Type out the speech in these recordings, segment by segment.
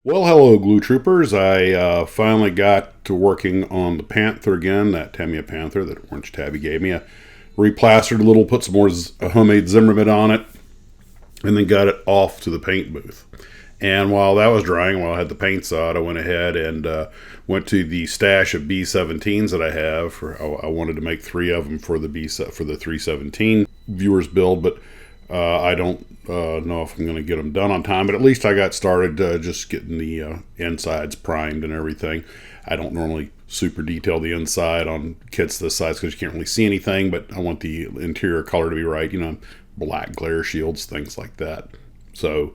Well, hello, Glue Troopers. I finally got to working on the Panther again, that Tamiya Panther that Orange Tabby gave me. I replastered a little, put some more homemade Zimmerman on it, and then got it off to the paint booth. And while that was drying, while I had the paints out, I went ahead and went to the stash of B-17s that I have. I wanted to make three of them for the 317 viewers build, but I don't know if I'm going to get them done on time, but at least I got started just getting the insides primed and everything. I don't normally super detail the inside on kits this size because you can't really see anything, but I want the interior color to be right, black glare shields, things like that. So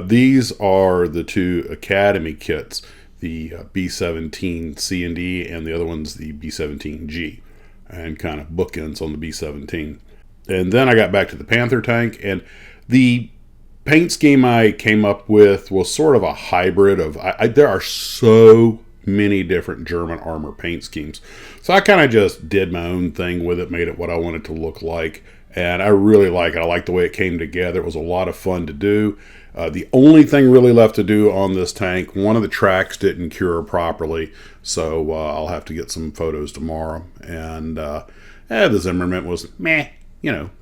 these are the two Academy kits, the B-17 C and D, and the other one's the B-17G, and kind of bookends on the B-17. And then I got back to the Panther Tank, and the paint scheme I came up with was sort of a hybrid of, there are so many different German armor paint schemes. So I kind of just did my own thing with it, made it what I wanted to look like, and I really like it. I like the way it came together. It was a lot of fun to do. The only thing really left to do on this tank, one of the tracks didn't cure properly, so I'll have to get some photos tomorrow. And the Zimmerman was meh.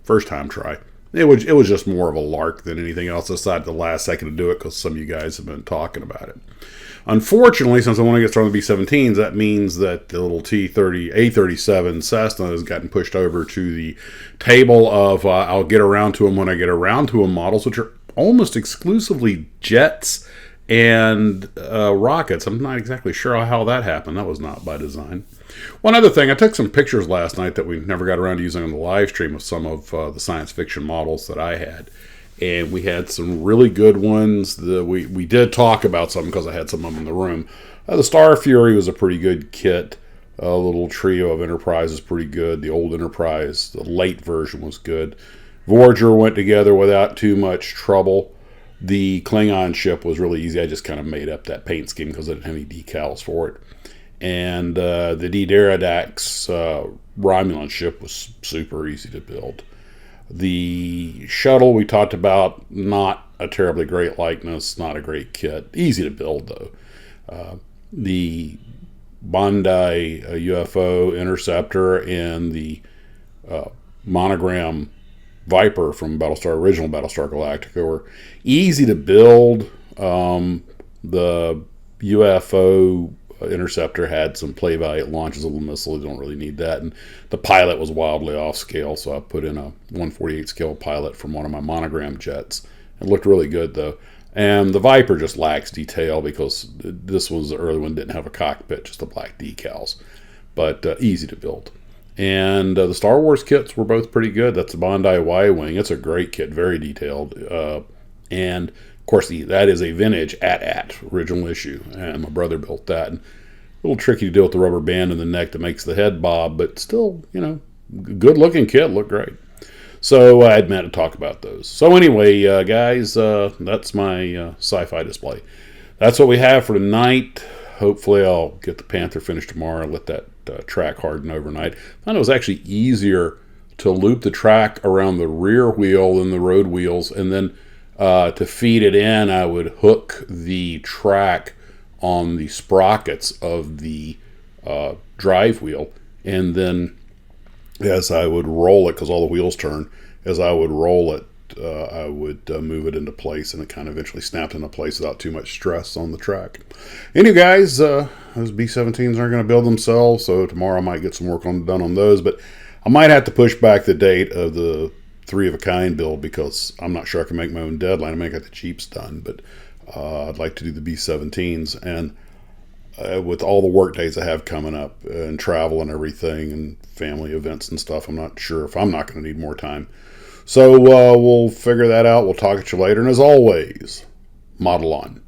First time try. It was just more of a lark than anything else. I decided the last second to do it because some of you guys have been talking about it. Unfortunately, since I want to get started on the B-17s, that means that the little A-37 Cessna has gotten pushed over to the table of I'll get around to them when I get around to them models, which are almost exclusively jets and rockets. I'm not exactly sure how that happened. That was not by design. One other thing, I took some pictures last night that we never got around to using on the live stream of some of the science fiction models that I had. And we had some really good ones. We did talk about some because I had some of them in the room. The Star Fury was a pretty good kit. A little trio of Enterprise is pretty good. The old Enterprise, the late version, was good. Voyager went together without too much trouble. The Klingon ship was really easy. I just kind of made up that paint scheme because I didn't have any decals for it. And the D-Derridax Romulan ship was super easy to build. The shuttle we talked about, not a terribly great likeness, not a great kit. Easy to build, though. The Bondi UFO interceptor and the monogram Viper from original Battlestar Galactica were easy to build. The UFO interceptor had some play value. It launches a little missile. You don't really need that. And the pilot was wildly off scale, so I put in a 1/48 scale pilot from one of my monogram jets. It looked really good, though. And the Viper just lacks detail because this was the early one, didn't have a cockpit, just the black decals. But easy to build. And the Star Wars kits were both pretty good. That's the Bondi Y-Wing. It's a great kit, very detailed. And of course, that is a vintage AT-AT original issue, and my brother built that. And a little tricky to deal with the rubber band in the neck that makes the head bob, but still, good looking kit, looked great. So I had meant to talk about those. So anyway, guys, that's my sci-fi display. That's what we have for tonight. Hopefully I'll get the Panther finished tomorrow and let that track harden overnight. I found it was actually easier to loop the track around the rear wheel than the road wheels, and then to feed it in, I would hook the track on the sprockets of the drive wheel, and then as I would roll it, because all the wheels turn, as I would roll it, I would move it into place, and it kind of eventually snapped into place without too much stress on the track. Anyway, guys, those B-17s aren't going to build themselves, so tomorrow I might get some work done on those, but I might have to push back the date of the 3-of-a-kind build because I'm not sure I can make my own deadline. I may get the Jeeps done, but I'd like to do the B-17s. And with all the work days I have coming up and travel and everything and family events and stuff, I'm not sure if I'm not going to need more time. So we'll figure that out. We'll talk at you later. And as always, model on.